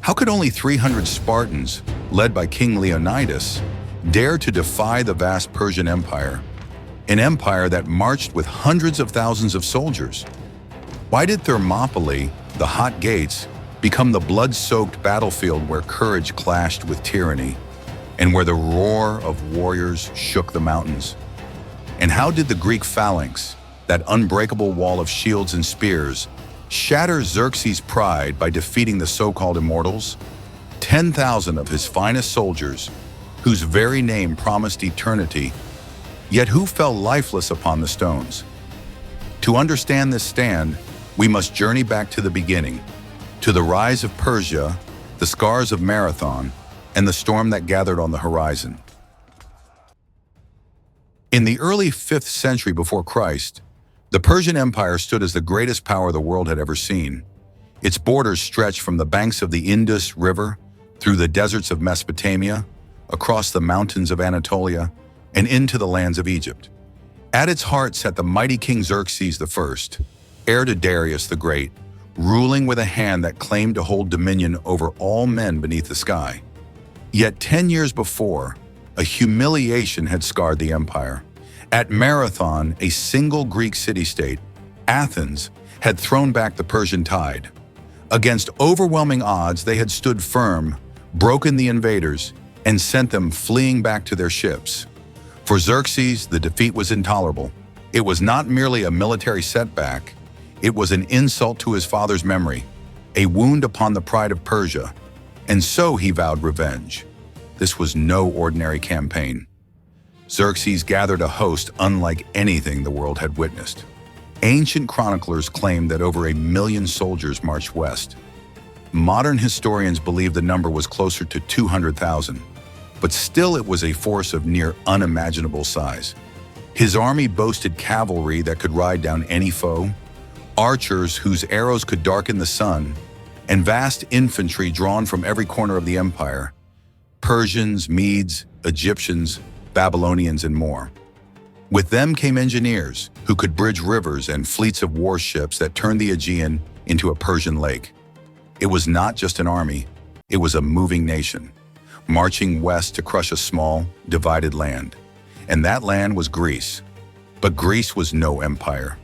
How could only 300 Spartans, led by King Leonidas, dare to defy the vast Persian Empire, an empire that marched with hundreds of thousands of soldiers? Why did Thermopylae, the hot gates, become the blood-soaked battlefield where courage clashed with tyranny, and where the roar of warriors shook the mountains? And how did the Greek phalanx, that unbreakable wall of shields and spears, shatter Xerxes' pride by defeating the so-called Immortals? 10,000 of his finest soldiers, whose very name promised eternity, yet who fell lifeless upon the stones. To understand this stand, we must journey back to the beginning, to the rise of Persia, the scars of Marathon, and the storm that gathered on the horizon. In the early 5th century before Christ, the Persian Empire stood as the greatest power the world had ever seen. Its borders stretched from the banks of the Indus River, through the deserts of Mesopotamia, across the mountains of Anatolia, and into the lands of Egypt. At its heart sat the mighty King Xerxes I, heir to Darius the Great, ruling with a hand that claimed to hold dominion over all men beneath the sky. Yet 10 years before, a humiliation had scarred the empire. At Marathon, a single Greek city-state, Athens, had thrown back the Persian tide. Against overwhelming odds, they had stood firm, broken the invaders, and sent them fleeing back to their ships. For Xerxes, the defeat was intolerable. It was not merely a military setback, it was an insult to his father's memory, a wound upon the pride of Persia, and so he vowed revenge. This was no ordinary campaign. Xerxes gathered a host unlike anything the world had witnessed. Ancient chroniclers claimed that over 1 million soldiers marched west. Modern historians believe the number was closer to 200,000, but still it was a force of near unimaginable size. His army boasted cavalry that could ride down any foe, archers whose arrows could darken the sun, and vast infantry drawn from every corner of the empire: Persians, Medes, Egyptians, Babylonians, and more. With them came engineers who could bridge rivers and fleets of warships that turned the Aegean into a Persian lake. It was not just an army, it was a moving nation, marching west to crush a small, divided land. And that land was Greece. But Greece was no empire.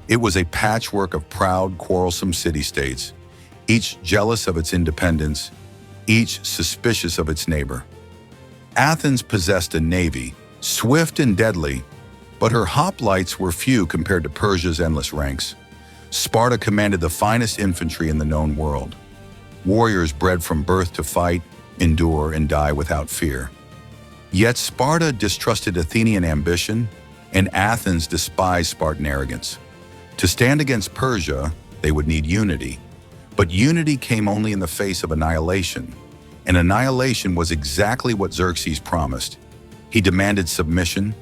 It was a patchwork of proud, quarrelsome city-states, each jealous of its independence, each suspicious of its neighbor. Athens possessed a navy, swift and deadly, but her hoplites were few compared to Persia's endless ranks. Sparta commanded the finest infantry in the known world. Warriors bred from birth to fight, endure, and die without fear. Yet Sparta distrusted Athenian ambition, and Athens despised Spartan arrogance. To stand against Persia, they would need unity. But unity came only in the face of annihilation. And annihilation was exactly what Xerxes promised. He demanded submission,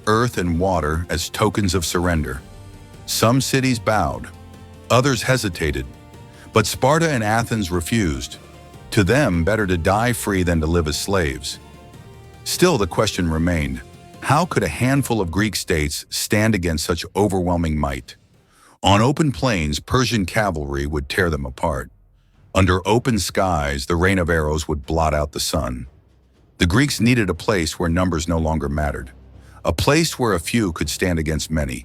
earth and water as tokens of surrender. Some cities bowed, others hesitated, but Sparta and Athens refused. To them, better to die free than to live as slaves. Still, the question remained, how could a handful of Greek states stand against such overwhelming might? On open plains, Persian cavalry would tear them apart. Under open skies, the rain of arrows would blot out the sun. The Greeks needed a place where numbers no longer mattered, a place where a few could stand against many.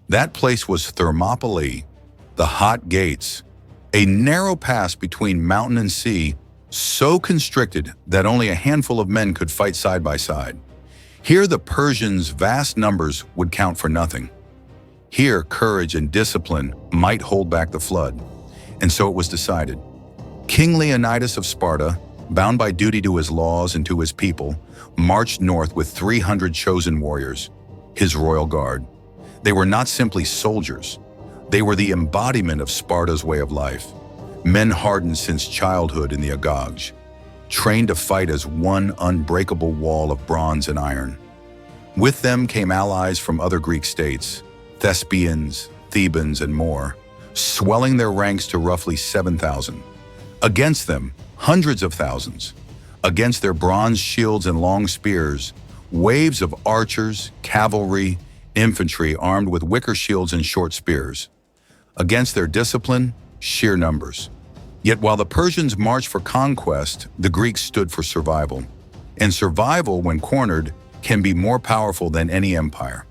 That place was Thermopylae, the hot gates, a narrow pass between mountain and sea, so constricted that only a handful of men could fight side by side. Here the Persians' vast numbers would count for nothing. Here courage and discipline might hold back the flood. And so it was decided. King Leonidas of Sparta, bound by duty to his laws and to his people, marched north with 300 chosen warriors, his royal guard. They were not simply soldiers. They were the embodiment of Sparta's way of life. Men hardened since childhood in the agoge, trained to fight as one unbreakable wall of bronze and iron. With them came allies from other Greek states, Thespians, Thebans, and more, swelling their ranks to roughly 7,000. Against them, hundreds of thousands. Against their bronze shields and long spears, waves of archers, cavalry, infantry armed with wicker shields and short spears. Against their discipline, sheer numbers. Yet while the Persians marched for conquest, the Greeks stood for survival. And survival, when cornered, can be more powerful than any empire.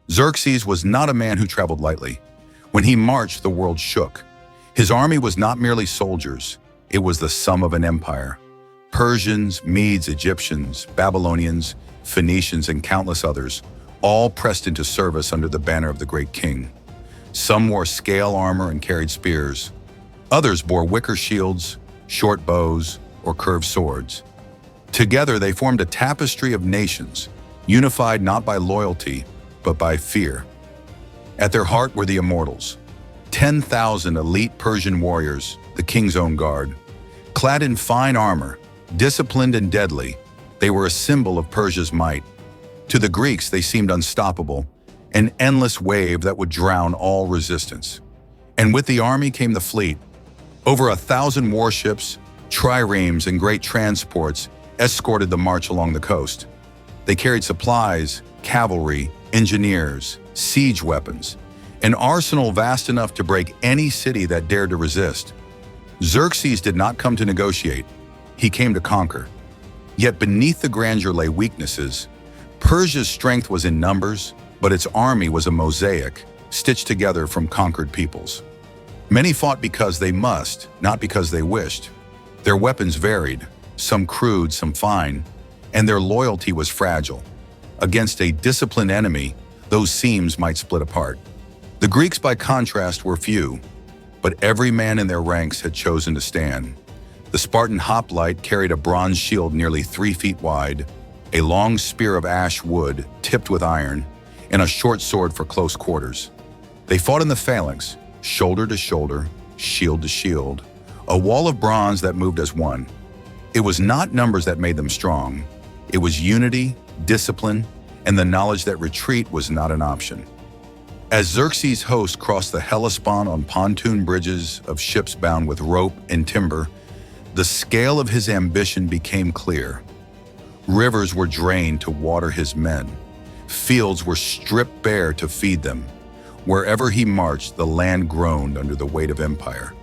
Xerxes was not a man who traveled lightly. When he marched, the world shook. His army was not merely soldiers, it was the sum of an empire. Persians, Medes, Egyptians, Babylonians, Phoenicians, and countless others, all pressed into service under the banner of the great king. Some wore scale armor and carried spears. Others bore wicker shields, short bows, or curved swords. Together they formed a tapestry of nations, unified not by loyalty, but by fear. At their heart were the Immortals, 10,000 elite Persian warriors, the king's own guard. Clad in fine armor, disciplined and deadly, they were a symbol of Persia's might. To the Greeks, they seemed unstoppable, an endless wave that would drown all resistance. And with the army came the fleet. Over 1,000 warships, triremes, and great transports escorted the march along the coast. They carried supplies, cavalry, engineers, siege weapons, an arsenal vast enough to break any city that dared to resist. Xerxes did not come to negotiate, he came to conquer. Yet beneath the grandeur lay weaknesses. Persia's strength was in numbers, but its army was a mosaic, stitched together from conquered peoples. Many fought because they must, not because they wished. Their weapons varied, some crude, some fine, and their loyalty was fragile. Against a disciplined enemy, those seams might split apart. The Greeks, by contrast, were few, but every man in their ranks had chosen to stand. The Spartan hoplite carried a bronze shield nearly 3 feet wide, a long spear of ash wood tipped with iron, and a short sword for close quarters. They fought in the phalanx, shoulder to shoulder, shield to shield, a wall of bronze that moved as one. It was not numbers that made them strong. It was unity, discipline, and the knowledge that retreat was not an option. As Xerxes' host crossed the Hellespont on pontoon bridges of ships bound with rope and timber, the scale of his ambition became clear. Rivers were drained to water his men. Fields were stripped bare to feed them. Wherever he marched, the land groaned under the weight of empire.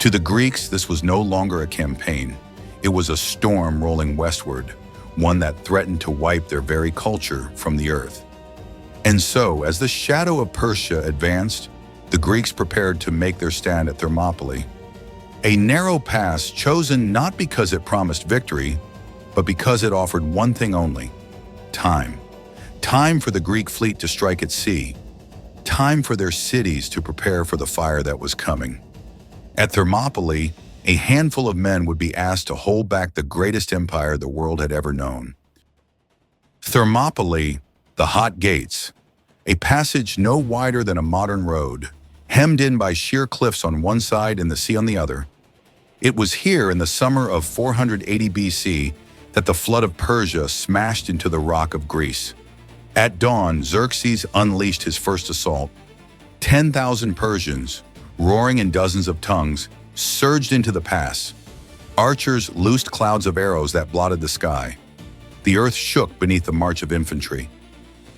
To the Greeks, this was no longer a campaign. It was a storm rolling westward, one that threatened to wipe their very culture from the earth. And so, as the shadow of Persia advanced, the Greeks prepared to make their stand at Thermopylae, a narrow pass chosen not because it promised victory, but because it offered one thing only: time. Time for the Greek fleet to strike at sea. Time for their cities to prepare for the fire that was coming. At Thermopylae, a handful of men would be asked to hold back the greatest empire the world had ever known. Thermopylae, the hot gates, a passage no wider than a modern road, hemmed in by sheer cliffs on one side and the sea on the other. It was here in the summer of 480 BC that the flood of Persia smashed into the rock of Greece. At dawn, Xerxes unleashed his first assault. 10,000 Persians, roaring in dozens of tongues, surged into the pass. Archers loosed clouds of arrows that blotted the sky. The earth shook beneath the march of infantry.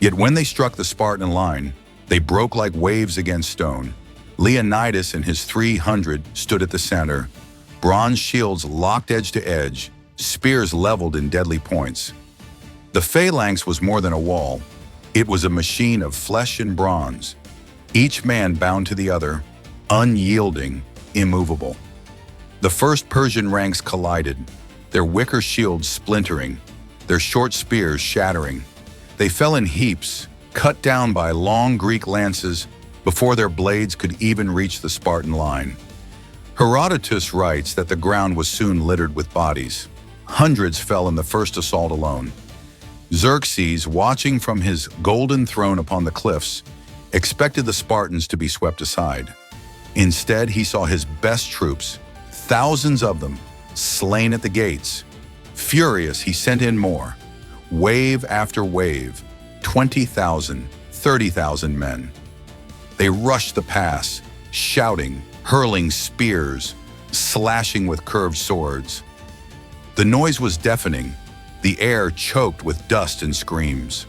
Yet when they struck the Spartan line, they broke like waves against stone. Leonidas and his 300 stood at the center, bronze shields locked edge to edge, spears leveled in deadly points. The phalanx was more than a wall. It was a machine of flesh and bronze, each man bound to the other, unyielding, immovable. The first Persian ranks collided, their wicker shields splintering, their short spears shattering. They fell in heaps, cut down by long Greek lances before their blades could even reach the Spartan line. Herodotus writes that the ground was soon littered with bodies. Hundreds fell in the first assault alone. Xerxes, watching from his golden throne upon the cliffs, expected the Spartans to be swept aside. Instead, he saw his best troops, thousands of them, slain at the gates. Furious, he sent in more. Wave after wave, 20,000, 30,000 men. They rushed the pass, shouting, hurling spears, slashing with curved swords. The noise was deafening, the air choked with dust and screams.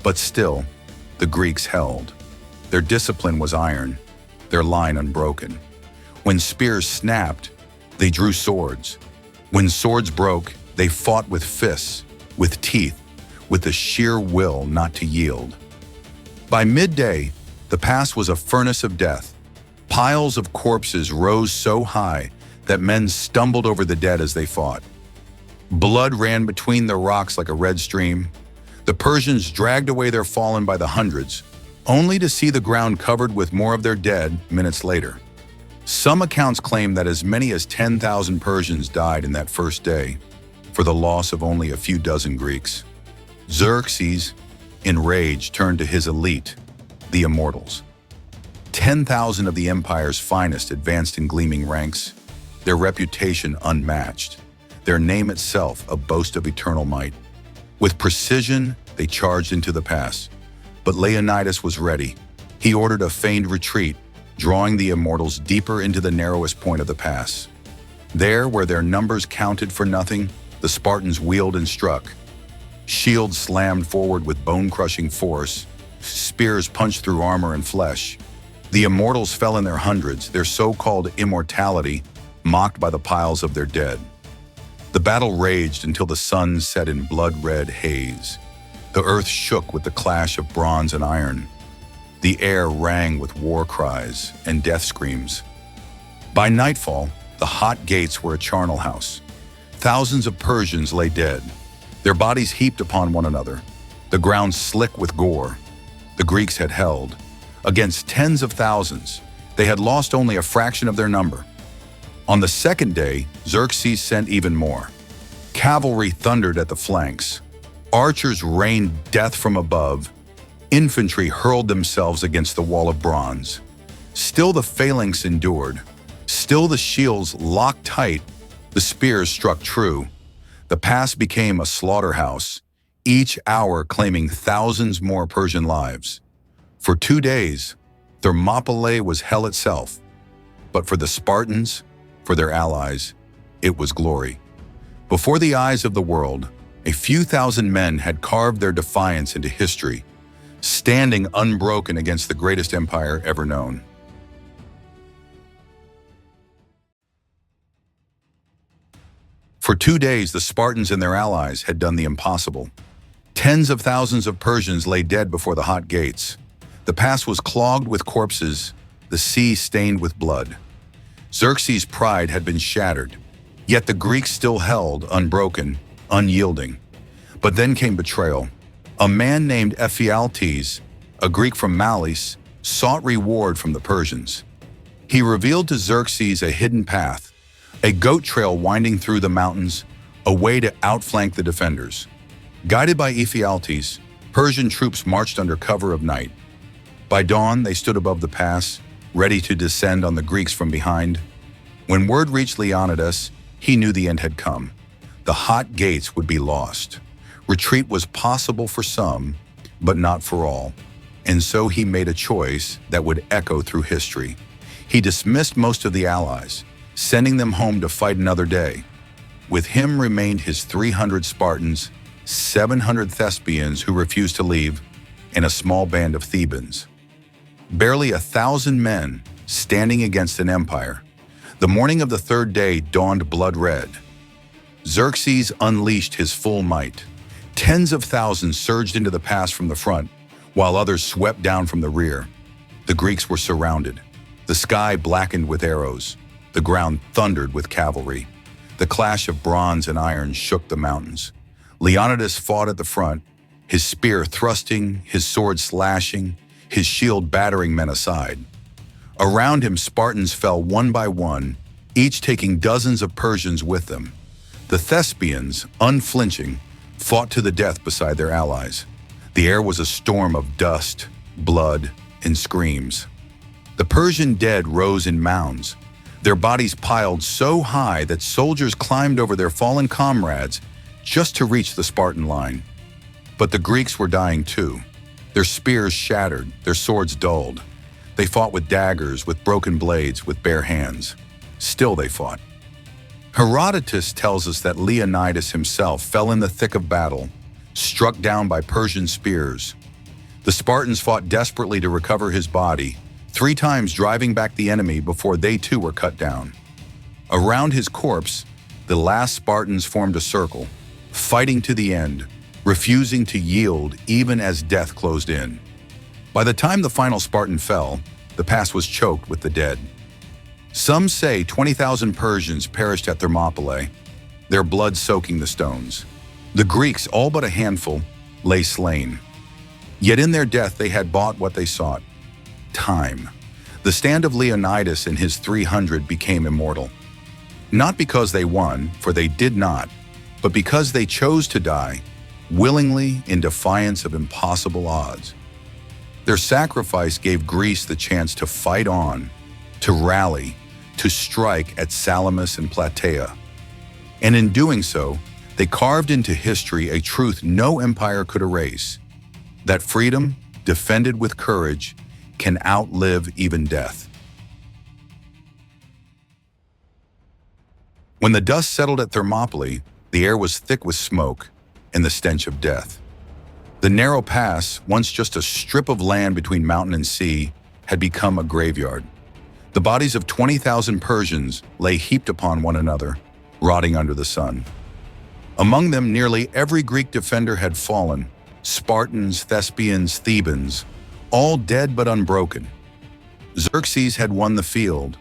But still, the Greeks held. Their discipline was iron, their line unbroken. When spears snapped, they drew swords. When swords broke, they fought with fists, with teeth, with the sheer will not to yield. By midday, the pass was a furnace of death. Piles of corpses rose so high that men stumbled over the dead as they fought. Blood ran between the rocks like a red stream. The Persians dragged away their fallen by the hundreds, only to see the ground covered with more of their dead minutes later. Some accounts claim that as many as 10,000 Persians died in that first day, for the loss of only a few dozen Greeks. Xerxes, in rage, turned to his elite, the Immortals. 10,000 of the empire's finest advanced in gleaming ranks, their reputation unmatched, their name itself a boast of eternal might. With precision, they charged into the pass. But Leonidas was ready. He ordered a feigned retreat, drawing the Immortals deeper into the narrowest point of the pass. There, where their numbers counted for nothing, the Spartans wheeled and struck. Shields slammed forward with bone-crushing force. Spears punched through armor and flesh. The Immortals fell in their hundreds, their so-called immortality mocked by the piles of their dead. The battle raged until the sun set in blood-red haze. The earth shook with the clash of bronze and iron. The air rang with war cries and death screams. By nightfall, the hot gates were a charnel house. Thousands of Persians lay dead, their bodies heaped upon one another, the ground slick with gore. The Greeks had held. Against tens of thousands, they had lost only a fraction of their number. On the second day, Xerxes sent even more. Cavalry thundered at the flanks. Archers rained death from above. Infantry hurled themselves against the wall of bronze. Still the phalanx endured. Still the shields locked tight. The spears struck true. The pass became a slaughterhouse, each hour claiming thousands more Persian lives. For 2 days, Thermopylae was hell itself. But for the Spartans, for their allies, it was glory. Before the eyes of the world, a few thousand men had carved their defiance into history, standing unbroken against the greatest empire ever known. For 2 days, the Spartans and their allies had done the impossible. Tens of thousands of Persians lay dead before the hot gates. The pass was clogged with corpses, the sea stained with blood. Xerxes' pride had been shattered, yet the Greeks still held, unbroken, unyielding. But then came betrayal. A man named Ephialtes, a Greek from Malis, sought reward from the Persians. He revealed to Xerxes a hidden path, a goat trail winding through the mountains, a way to outflank the defenders. Guided by Ephialtes, Persian troops marched under cover of night. By dawn, they stood above the pass, ready to descend on the Greeks from behind. When word reached Leonidas, he knew the end had come. The hot gates would be lost. Retreat was possible for some, but not for all. And so he made a choice that would echo through history. He dismissed most of the allies, sending them home to fight another day. With him remained his 300 Spartans, 700 Thespians who refused to leave, and a small band of Thebans. Barely 1,000 men standing against an empire. The morning of the third day dawned blood red. Xerxes unleashed his full might. Tens of thousands surged into the pass from the front, while others swept down from the rear. The Greeks were surrounded. The sky blackened with arrows. The ground thundered with cavalry. The clash of bronze and iron shook the mountains. Leonidas fought at the front, his spear thrusting, his sword slashing, his shield battering men aside. Around him, Spartans fell one by one, each taking dozens of Persians with them. The Thespians, unflinching, fought to the death beside their allies. The air was a storm of dust, blood, and screams. The Persian dead rose in mounds, their bodies piled so high that soldiers climbed over their fallen comrades just to reach the Spartan line. But the Greeks were dying too. Their spears shattered, their swords dulled. They fought with daggers, with broken blades, with bare hands. Still they fought. Herodotus tells us that Leonidas himself fell in the thick of battle, struck down by Persian spears. The Spartans fought desperately to recover his body, 3 times driving back the enemy before they too were cut down. Around his corpse, the last Spartans formed a circle, fighting to the end, refusing to yield even as death closed in. By the time the final Spartan fell, the pass was choked with the dead. Some say 20,000 Persians perished at Thermopylae, their blood soaking the stones. The Greeks, all but a handful, lay slain. Yet in their death they had bought what they sought: time. The stand of Leonidas and his 300 became immortal. Not because they won, for they did not, but because they chose to die, willingly in defiance of impossible odds. Their sacrifice gave Greece the chance to fight on, to rally, to strike at Salamis and Plataea. And in doing so, they carved into history a truth no empire could erase: that freedom, defended with courage, can outlive even death. When the dust settled at Thermopylae, the air was thick with smoke and the stench of death. The narrow pass, once just a strip of land between mountain and sea, had become a graveyard. The bodies of 20,000 Persians lay heaped upon one another, rotting under the sun. Among them, nearly every Greek defender had fallen: Spartans, Thespians, Thebans, all dead but unbroken. Xerxes had won the field,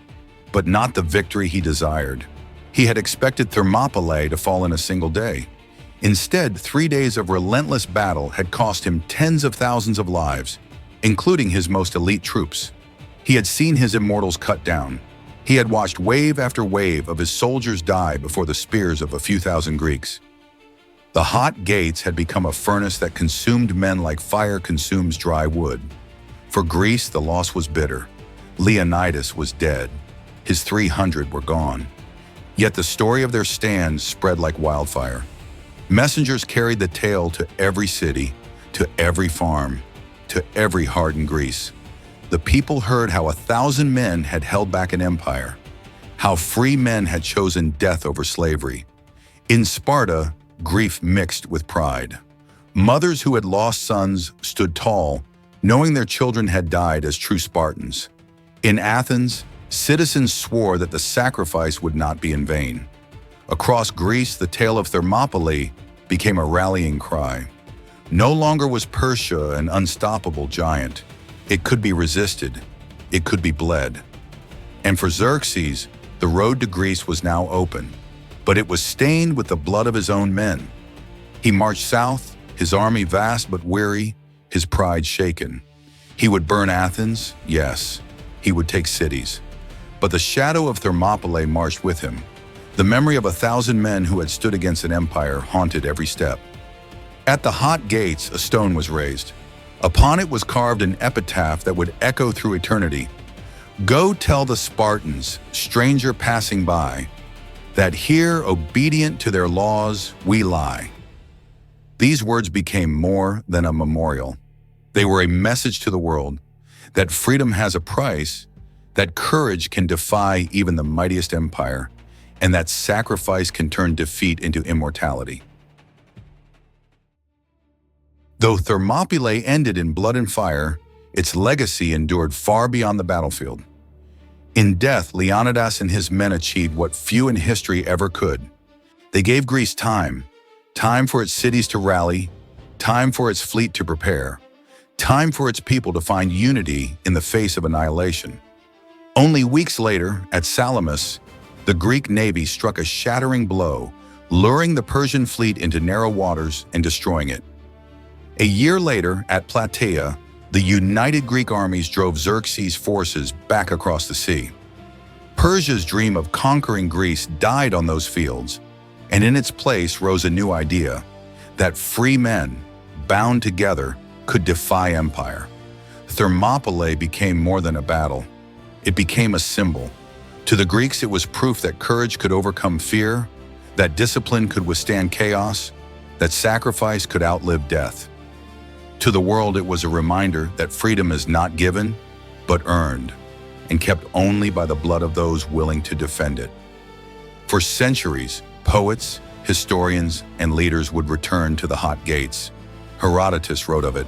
but not the victory he desired. He had expected Thermopylae to fall in a single day. Instead, 3 days of relentless battle had cost him tens of thousands of lives, including his most elite troops. He had seen his immortals cut down. He had watched wave after wave of his soldiers die before the spears of a few thousand Greeks. The hot gates had become a furnace that consumed men like fire consumes dry wood. For Greece, the loss was bitter. Leonidas was dead. His 300 were gone. Yet the story of their stand spread like wildfire. Messengers carried the tale to every city, to every farm, to every heart in Greece. The people heard how 1,000 men had held back an empire, how free men had chosen death over slavery. In Sparta, grief mixed with pride. Mothers who had lost sons stood tall, knowing their children had died as true Spartans. In Athens, citizens swore that the sacrifice would not be in vain. Across Greece, the tale of Thermopylae became a rallying cry. No longer was Persia an unstoppable giant. It could be resisted. It could be bled. And for Xerxes, the road to Greece was now open, but it was stained with the blood of his own men. He marched south, his army vast but weary, his pride shaken. He would burn Athens, yes. He would take cities. But the shadow of Thermopylae marched with him. The memory of 1,000 men who had stood against an empire haunted every step. At the hot gates, a stone was raised. Upon it was carved an epitaph that would echo through eternity. "Go tell the Spartans, stranger passing by, that here, obedient to their laws, we lie." These words became more than a memorial. They were a message to the world that freedom has a price, that courage can defy even the mightiest empire, and that sacrifice can turn defeat into immortality. Though Thermopylae ended in blood and fire, its legacy endured far beyond the battlefield. In death, Leonidas and his men achieved what few in history ever could. They gave Greece time for its cities to rally, time for its fleet to prepare, time for its people to find unity in the face of annihilation. Only weeks later, at Salamis, the Greek navy struck a shattering blow, luring the Persian fleet into narrow waters and destroying it. A year later, at Plataea, the united Greek armies drove Xerxes' forces back across the sea. Persia's dream of conquering Greece died on those fields, and in its place rose a new idea: that free men, bound together, could defy empire. Thermopylae became more than a battle. It became a symbol. To the Greeks, it was proof that courage could overcome fear, that discipline could withstand chaos, that sacrifice could outlive death. To the world, it was a reminder that freedom is not given, but earned, and kept only by the blood of those willing to defend it. For centuries, poets, historians, and leaders would return to the hot gates. Herodotus wrote of it.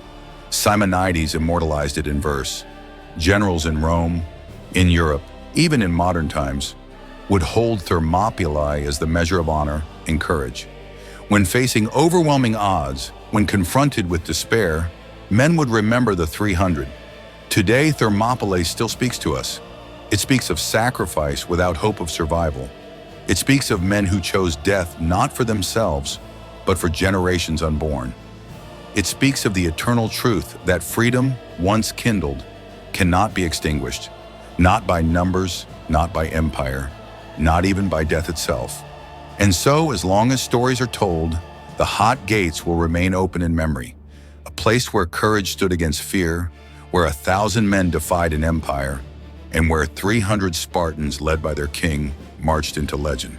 Simonides immortalized it in verse. Generals in Rome, in Europe, even in modern times, would hold Thermopylae as the measure of honor and courage. When facing overwhelming odds, when confronted with despair, men would remember the 300. Today, Thermopylae still speaks to us. It speaks of sacrifice without hope of survival. It speaks of men who chose death not for themselves, but for generations unborn. It speaks of the eternal truth that freedom, once kindled, cannot be extinguished, not by numbers, not by empire, not even by death itself. And so, as long as stories are told, the hot gates will remain open in memory, a place where courage stood against fear, where 1,000 men defied an empire, and where 300 Spartans led by their king marched into legend.